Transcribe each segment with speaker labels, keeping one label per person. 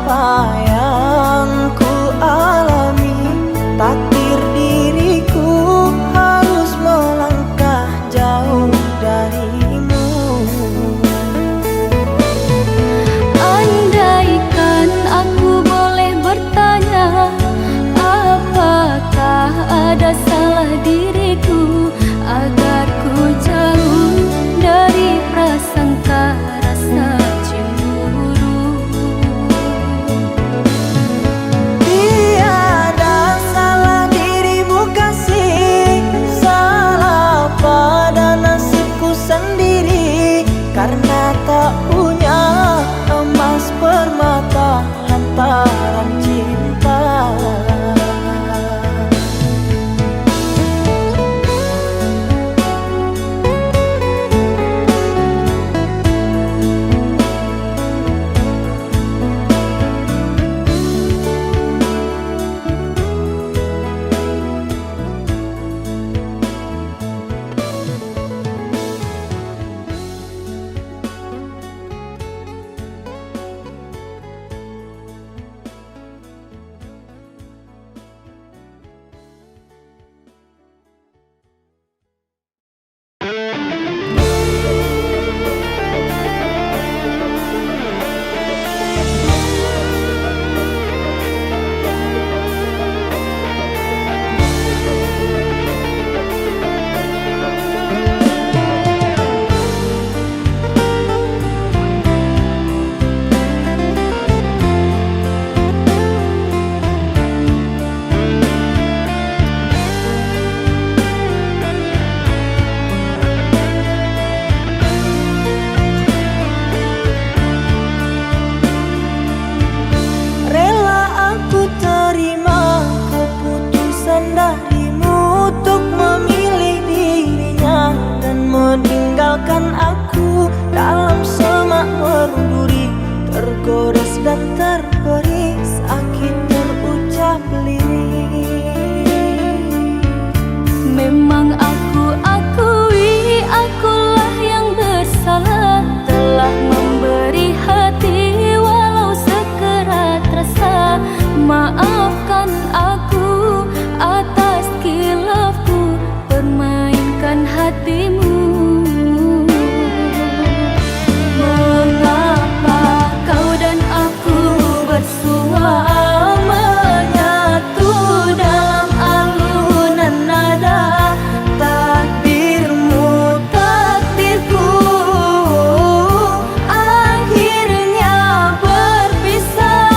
Speaker 1: apa yang ku alami, takdir diriku harus melangkah jauh darimu.
Speaker 2: Andaikan aku boleh bertanya, apakah ada salah diriku agar ku jauh dari prasangka rasa cemburu.
Speaker 1: Tiada salah dirimu kasih, salah pada nasibku sendiri, karena tak punya emas permata lantaran cinta. Rela aku terima keputusan darimu untuk memilih dirinya dan meninggalkan aku dalam semak berduri, tergores dan terberi sakit terucap lirik.
Speaker 2: Memang aku akui akulah yang bersalah, telah memberi hati walau sekerat rasa. Maafkan aku atas khilafku permainkan hatimu. Mengapa kau dan aku bersua menyatu dalam alunan nada, takdirmu takdirku akhirnya berpisah.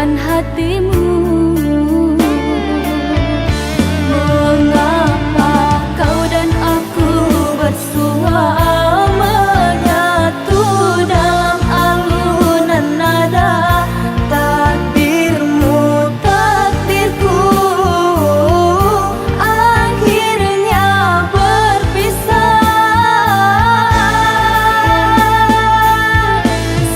Speaker 2: dan hatimu. Mengapa kau dan aku bersua menyatu dalam alunan nada? Takdirmu, takdirku, akhirnya berpisah.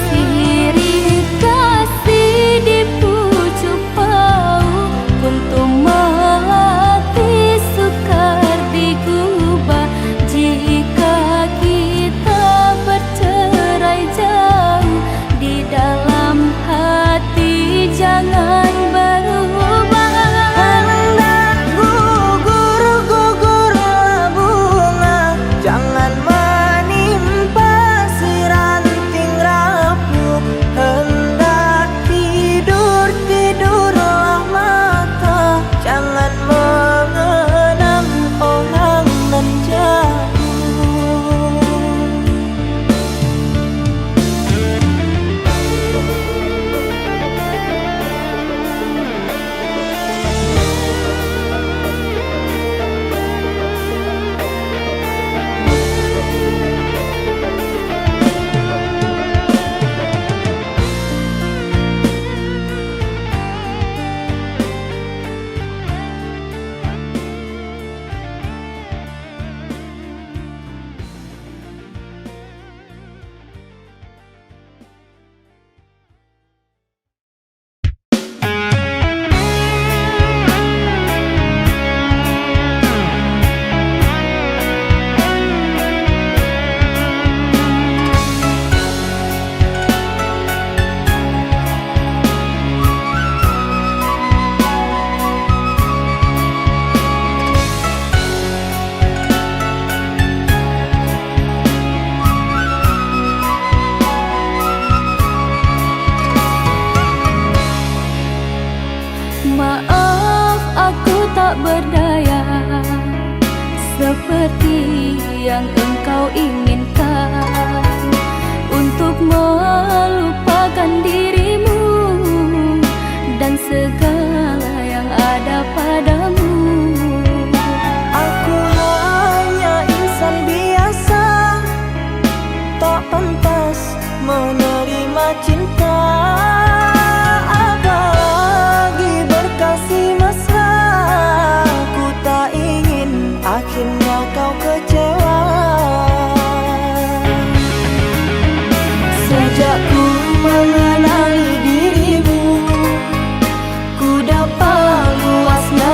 Speaker 2: Sirih kasih di pucuk bau, untuk melati sukar digubah. Jika kita bercerai jauh, di dalam hati jangan berubah.
Speaker 1: Hendak gugur-gugurlah bunga, jangan menimpa si ranting rapuh. Hendak tidur-tidurlah mata, jangan mengenang orang nan jauh.
Speaker 2: Maaf, aku tak berdaya seperti yang engkau inginkan, untuk melupakan dirimu dan segala yang ada padamu.
Speaker 1: Aku hanya insan biasa, tak pantas menerima cinta. Apalagi berkasih mesra, ku tak ingin akhirnya kau kecewa. Sejak ku mengenali dirimu, ku dapat luasnya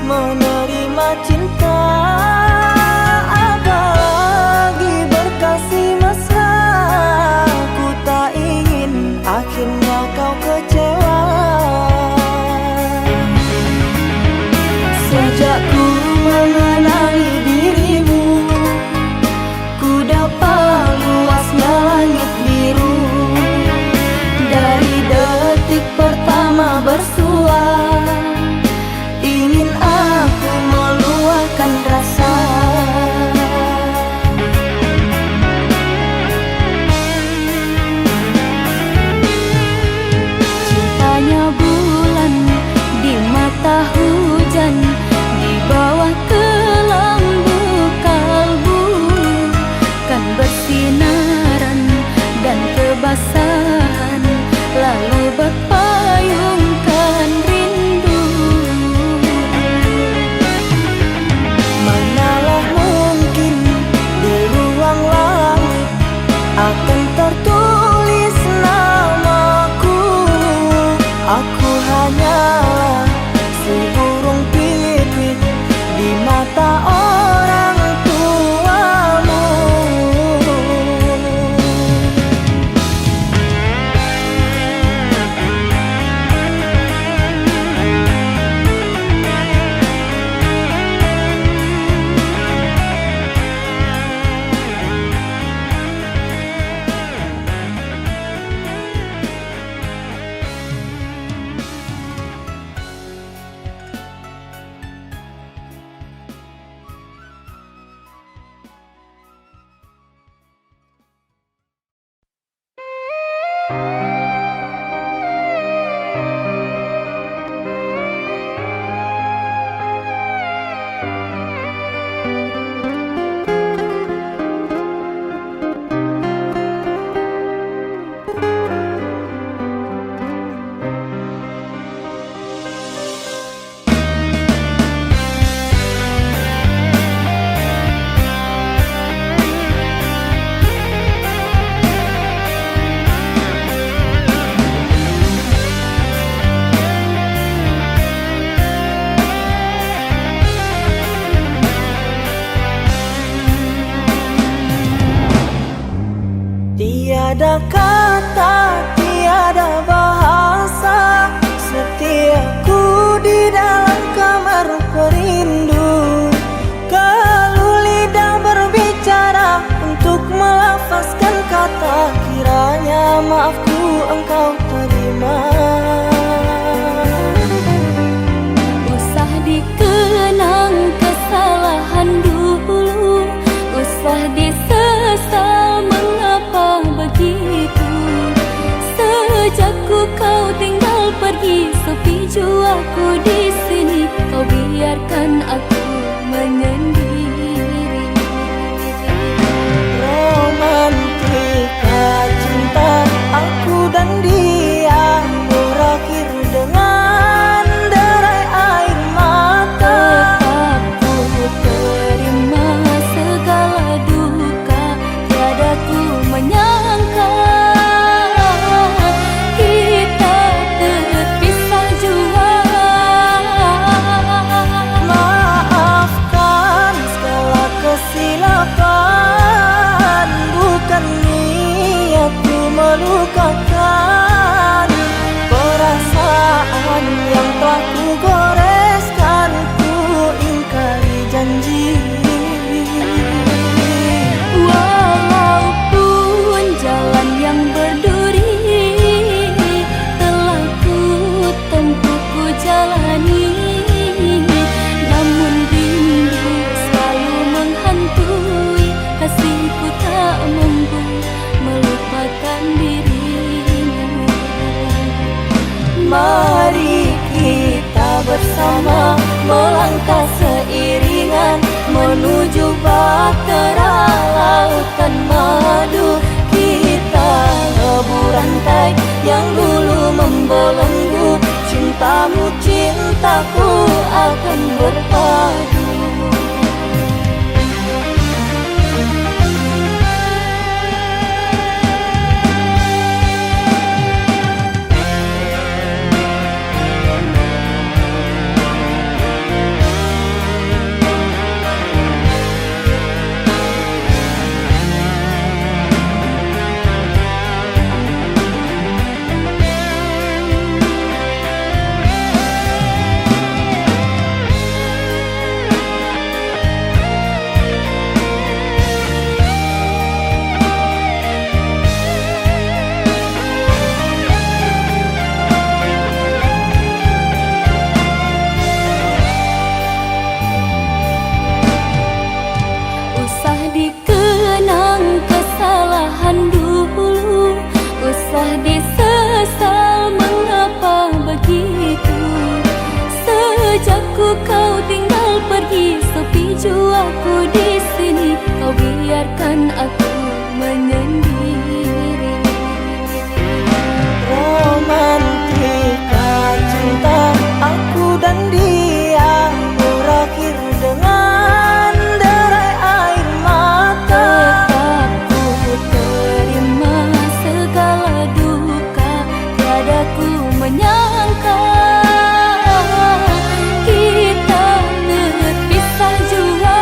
Speaker 1: menerima cinta. Apalagi berkasih mesra, ku tak ingin akhirnya kau kecewa. Sejak ku mengenali dirimu, ku dapat luasnya langit biru. Dari detik pertama bersua, ingin aku meluahkan rasa.
Speaker 2: Cintanya bulan di mata hujan, di bawah kelambu kalbu, kan bersinaran dan kebasahan, lalu berpayungkan rindu.
Speaker 1: Manalah mungkin di ruang langit akan tertulis namaku. Aku hanyalah si burung pipit di mata orang tuamu. Tiada kata, tiada bahasa, setiaku di dalam kamar perindu. Kalau lidah berbicara untuk melafazkan kata, kiranya maafku engkau terima.
Speaker 2: Usah dikenang kesalahan dulu, usah disesal mengapa begitu. Sejak kau tinggal pergi, sepi jiwaku di sini. Kau biarkan aku menyendiri.
Speaker 1: Romantika cinta aku dan dia berakhir dengan derai air mata.
Speaker 2: Tetap ku terima segala duka, tiada ku menyangka kita terpisah jua.
Speaker 1: Maafkan segala kesilapan, bukan niatku melukakan. Perasaan yang telah ku goreskan, ku ingkari janji.
Speaker 2: Walaupun jalan yang berduri telah ku tempuh, ku jalani, namun rindu selalu menghantui. Kasihku tak mampu melupakan dirimu.
Speaker 1: Mari kita bersama melangkah seiringan menuju bahtera lautan madu. Kita lebur rantai yang dulu membelenggu, cintamu cintaku akan berpadu.
Speaker 2: kau tinggal pergi, sepi jua aku di sini. Kau biarkan aku menyendiri.
Speaker 1: Romantika cinta aku dan dia berakhir dengan derai air mata.
Speaker 2: Tetap ku terima segala duka, tiada ku menyangka kita terpisah jua.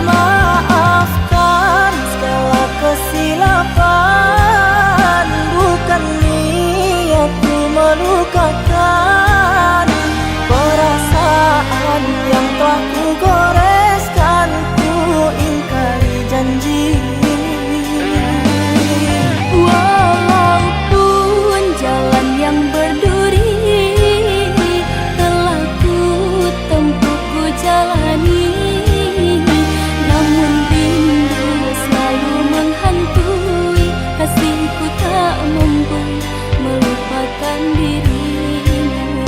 Speaker 1: Maafkan segala kesilapan, bukan niatku melukakan. Perasaan yang telah ku goreskan, ku ingkari janji.
Speaker 2: Walaupun jalan yang berduri telah ku tempuh, ku jalani, namun rindu selalu menghantui. Kasihku tak mampu melupakan dirimu.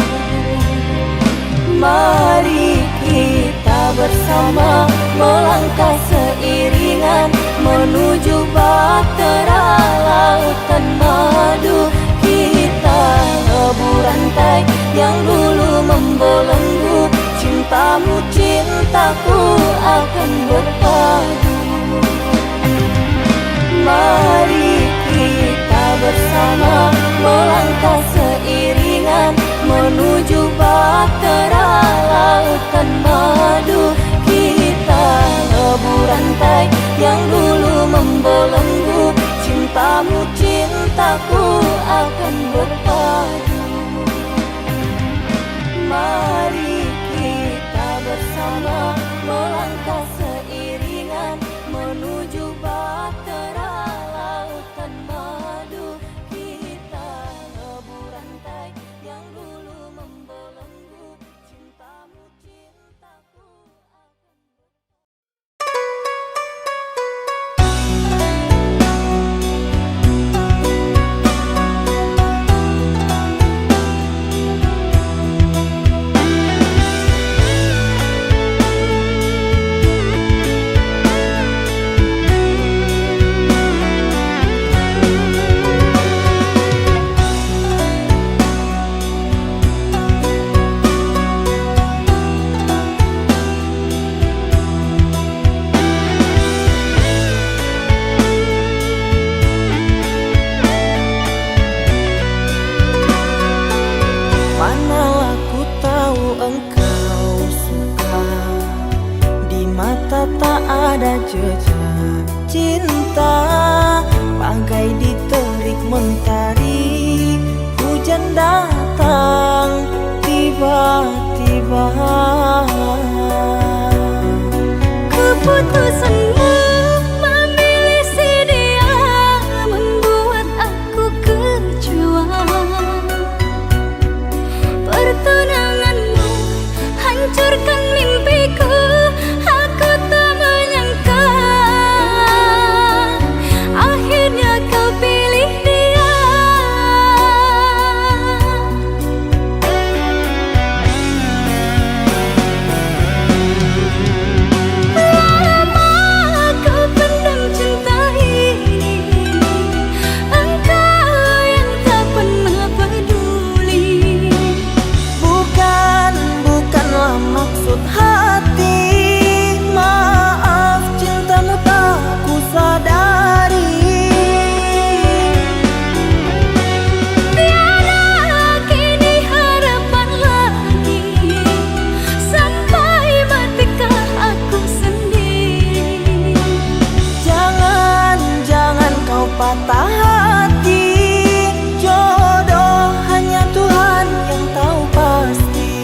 Speaker 1: Mari kita bersama melangkah seiringan menuju bahtera lautan madu. Kita lebur rantai yang dulu membelenggu, cintamu cintaku akan berpadu. Mari kita bersama melangkah seiringan menuju bahtera lautan madu. Kita lebur rantai yang dulu membelenggu, cintamu cintaku akan berpadu. Mari kita bersama melangkah seiringan menuju bahtera lautan madu. Kita lebur rantai yang dulu membelenggu, cintamu cintaku akan Manalah ku tahu engkau suka, di mata tak ada jejak cinta. Bagai diterik mentari, hujan datang tiba-tiba.
Speaker 2: Keputusanmu memilih si dia membuat aku kecewa. Pertunanganmu hancurkan mimpiku, aku tak menyangka akhirnya kau pilih dia. Lama kau pendam cinta ini, engkau yang tak pernah peduli.
Speaker 1: Bukanlah maksud hati, maaf cintamu tak ku sadari.
Speaker 2: Tiada kini harapan lagi, sampai matikah aku sendiri.
Speaker 1: Jangan kau patah hati, jodoh hanya Tuhan yang tahu pasti.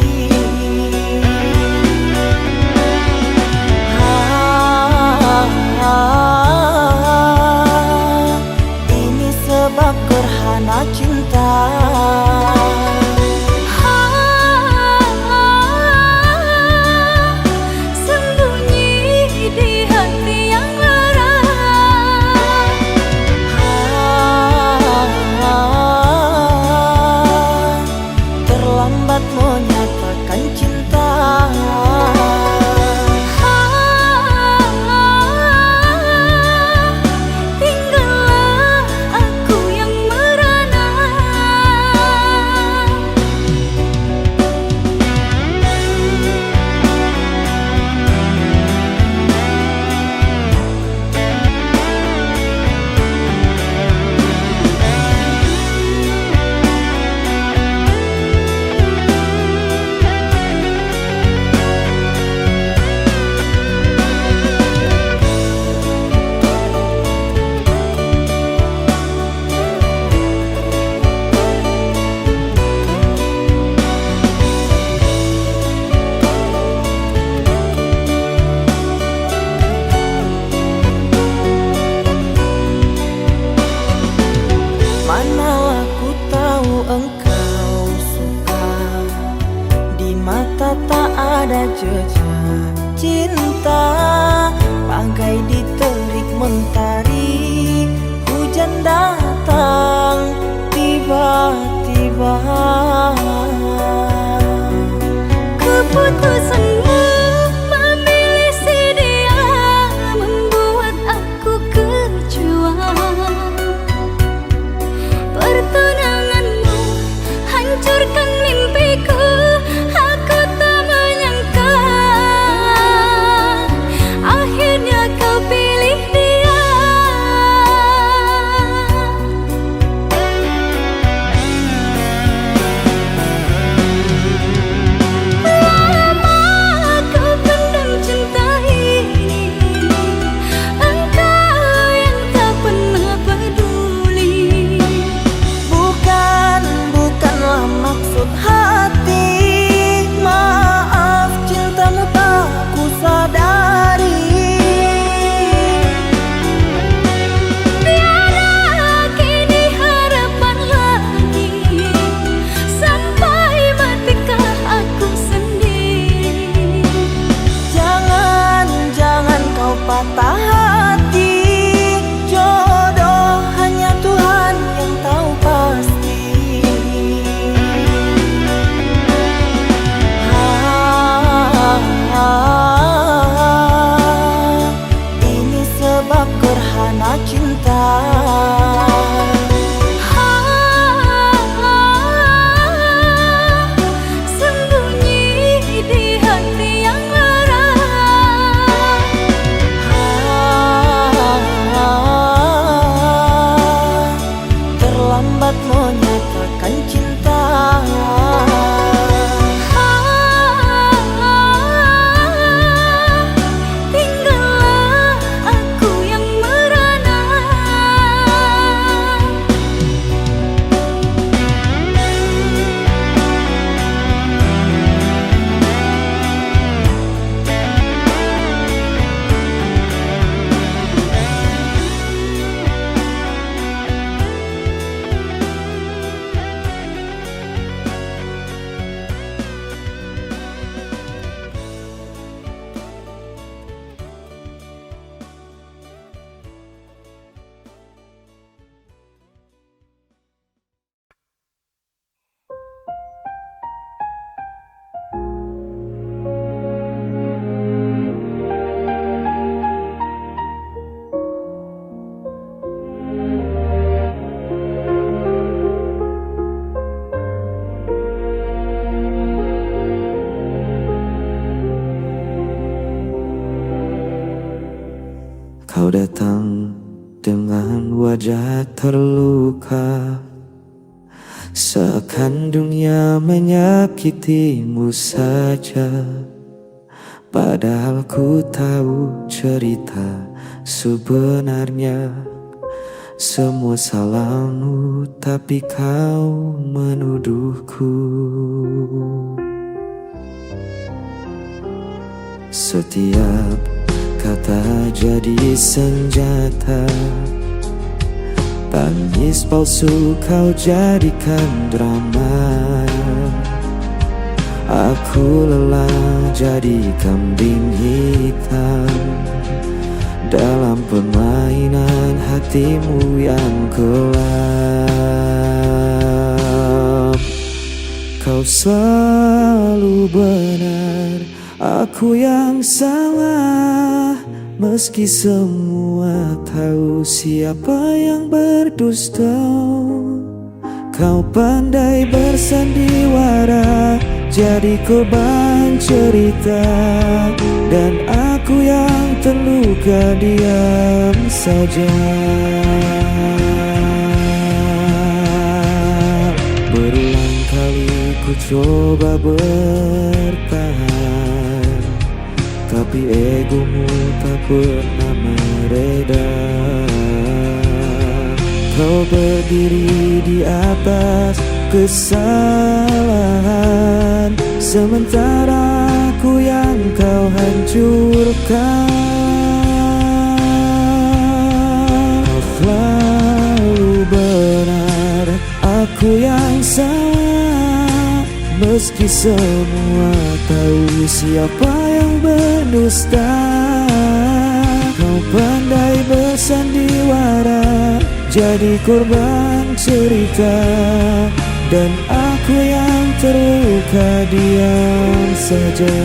Speaker 1: Ini sebab gerhana cinta.
Speaker 2: Sembunyi di hati yang lara.
Speaker 1: mata tak ada jejak cinta, bagai diterik mentari. Hujan datang tiba-tiba.
Speaker 2: Keputusanmu memilih si dia membuat aku kecewa. Pertunanganmu hancurkan mimpiku. Aku tak menyangka akhirnya kau pilih dia. Lama kau pendam cinta ini, engkau yang tak pernah peduli.
Speaker 1: Bukanlah maksud hati. Maaf, cintamu tak ku sadari.
Speaker 2: Tiada kini harapan lagi, sampai matikah aku sendiri.
Speaker 1: Jangan kau patah hati. Jodoh hanya Tuhan yang tahu pasti. Ini sebab gerhana cinta.
Speaker 2: Sembunyi di hati yang lara.
Speaker 1: Terlambat menyatakan cinta.
Speaker 2: Tinggallah aku yang merana.
Speaker 3: Kau datang dengan wajah terluka, seakan dunia menyakitimu saja. Padahal ku tahu cerita sebenarnya. Semua salahmu, tapi kau menuduhku. Setiap kata jadi senjata, tangis palsu kau jadikan drama. Aku lelah jadi kambing hitam dalam permainan hatimu yang gelap. Kau selalu benar, aku yang salah. Meski semua tahu siapa yang berdusta, kau pandai bersandiwara, jadi korban cerita. Dan aku yang terluka diam saja. Berulang kali ku coba bertahan, tapi egomu tak pernah mereda. Kau berdiri di atas kesalahan, sementara aku yang kau hancurkan. Kau selalu benar, aku yang salah. Meski semua tahu siapa yang berdusta, kau pandai bersandiwara, jadi korban cerita. Dan aku yang terluka diam saja.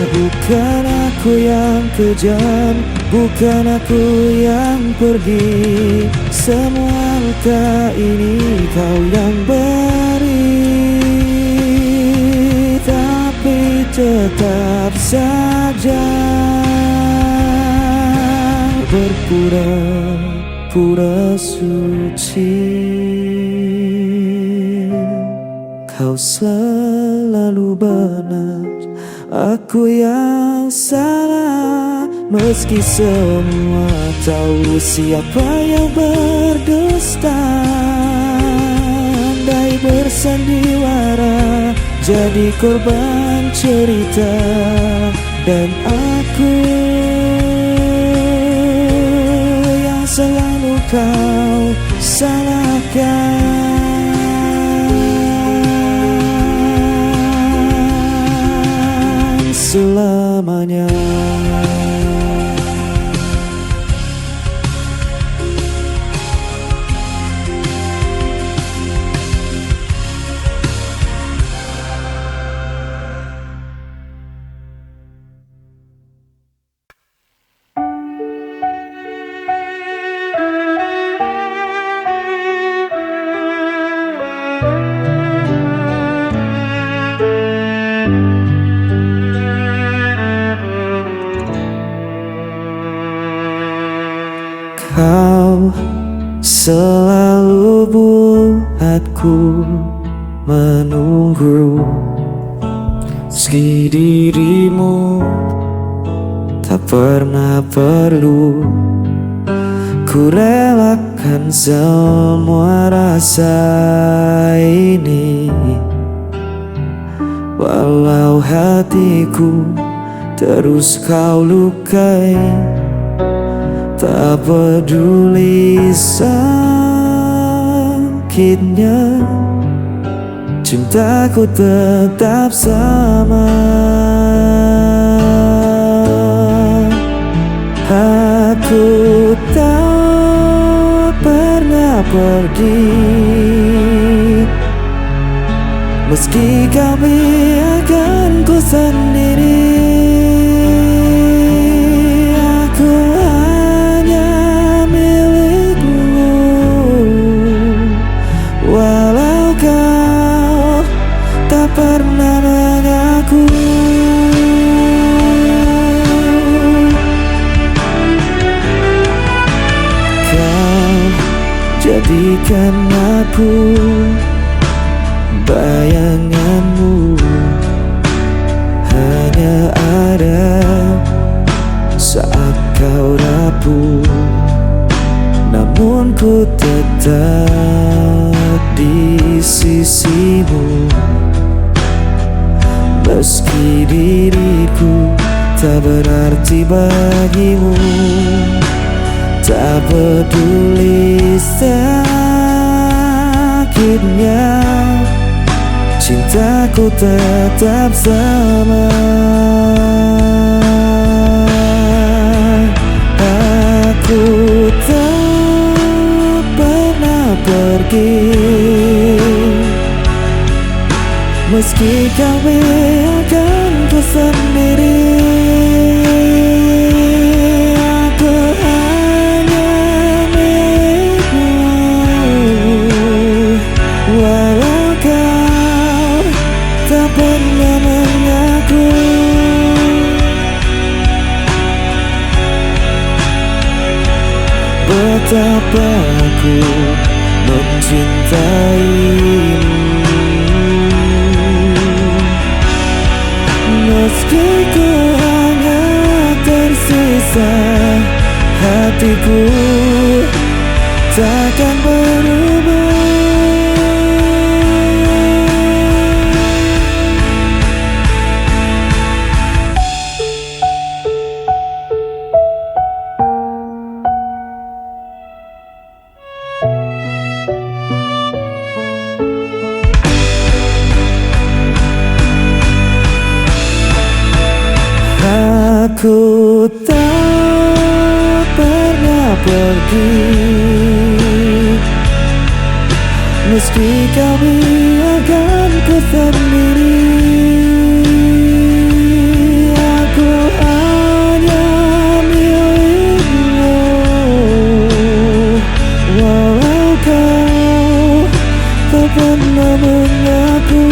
Speaker 3: Bukan aku yang kejam, bukan aku yang pergi. Semua luka ini kau yang beri. Tapi tetap saja berpura-pura suci. Kau selalu benar, aku yang salah. Meski semua tahu siapa yang berdusta, andai bersandiwara, jadi korban cerita. Dan aku yang selalu kau salahkan selamanya. Kau selalu buatku menunggu, meski dirimu tak pernah perlu. Ku relakan semua rasa ini, walau hatiku terus kau lukai. Tak peduli sakitnya, cintaku tetap sama. Aku tak pernah pergi, meski kau biarkan ku sendiri. Pernah mengaku kau jadikan aku bayanganmu, hanya ada saat kau rapuh. Namun ku tetap di sisimu, meski diriku tak berarti bagimu. Tak peduli sakitnya, cintaku tetap sama. Aku tak pernah pergi, meski kau biarkan ku sendiri. Aku hanya milikmu, walau kau tak pernah mengaku. Betapa aku mencintaimu, meski ku hanya tersisa, hatiku takkan berubah. Aku tak pernah pergi, meski kau biarkan ku sendiri. Aku hanya milikmu, walau kau tak pernah mengaku.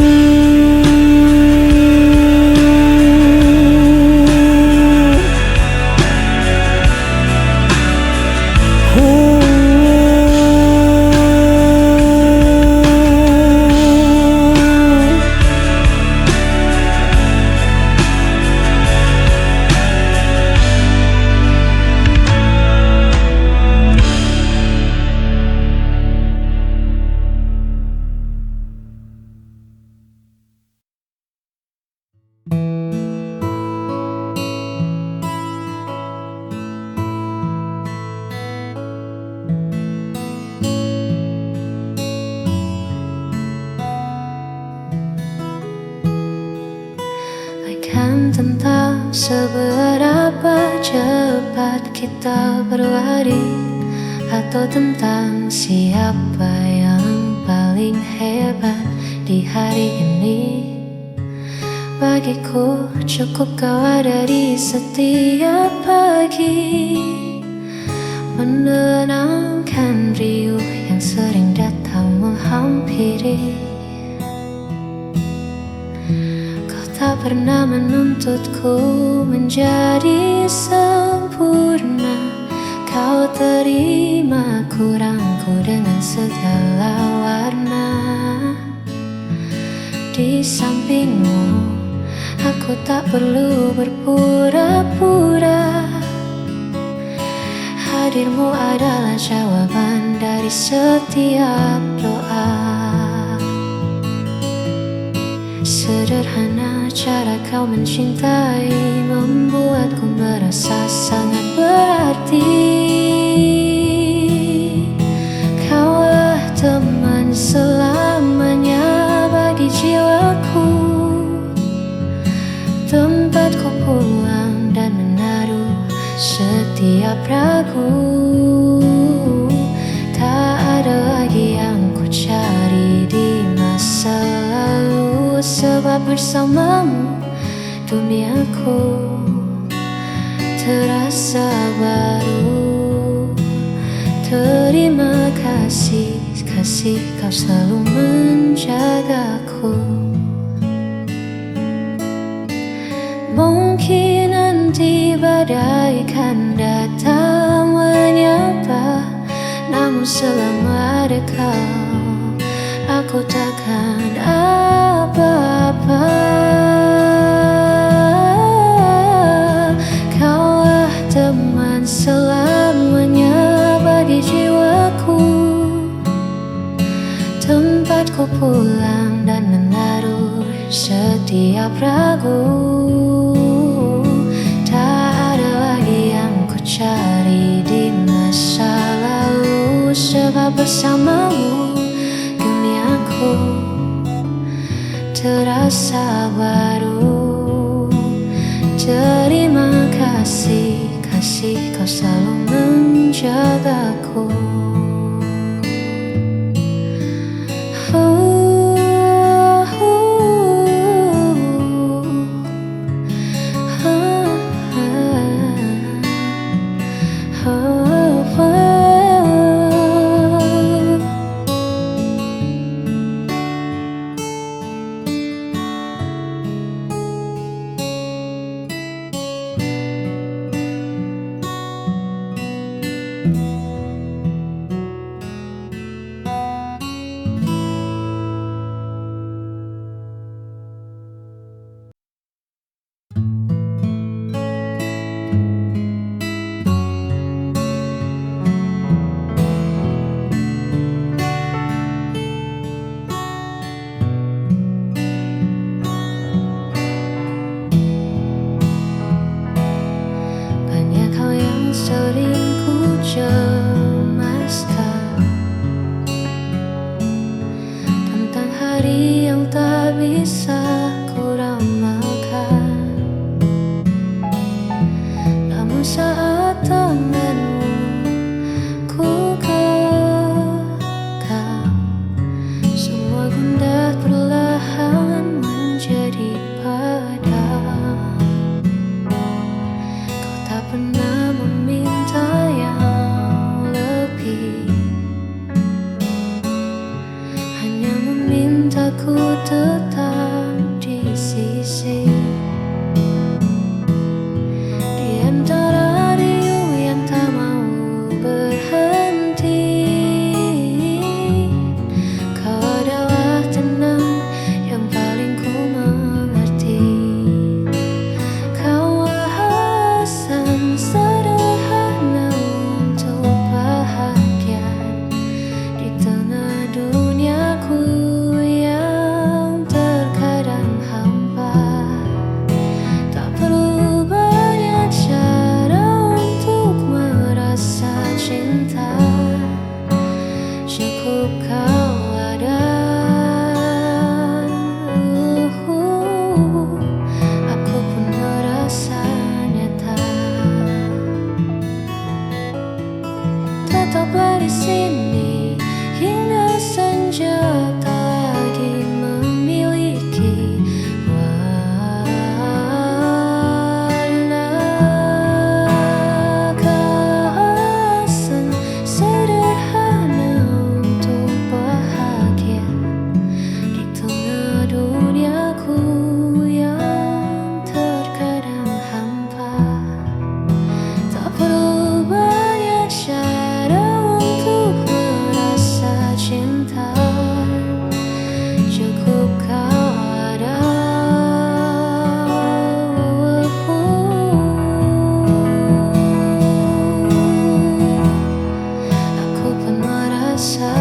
Speaker 2: Kan tentang seberapa cepat kita berlari, atau tentang siapa yang paling hebat di hari ini. Bagiku cukup kau ada di setiap pagi, menenangkan riuh yang sering datang menghampiri. Tak pernah menuntutku menjadi sempurna. Kau terima kurangku dengan segala warna. Di sampingmu aku tak perlu berpura-pura. Hadirmu adalah jawaban dari setiap doa. Sederhana cara kau mencintai, membuatku merasa sangat berarti. Kaulah teman selamanya bagi jiwaku, tempatku pulang dan menaruh setiap ragu. Tak ada lagi yang ku cari di masa lalu, sebab bersamamu duniaku terasa baru. Terima kasih, kasih kau selalu menjagaku. Mungkin nanti badai kan datang menyapa, namun selama ada kau, aku takkan apa-apa. Kaulah teman selamanya bagi jiwaku, tempatku pulang dan menaruh setiap ragu. Tak ada lagi yang ku cari di masa lalu, sebab bersamamu duniaku terasa baru. Terima kasih, kasih kau selalu menjagaku. tetap di sisi. Di antara riuh yang tak mau berhenti, kau adalah tenang yang paling ku mengerti. Kau alasan sederhana untuk bahagia di tengah duniaku yang terkadang hampa. Tak perlu banyak cara untuk merasa cinta, cukup kau ada. Aku pun merasa nyata. Tetaplah di sini hingga senja tak lagi memiliki warna. Kehasan sederhana untuk bahagia di tengah duniaku yang terkadang hampa. Tak perlu banyak cara untuk merasa cinta, cukup kau ada. Aku pun merasa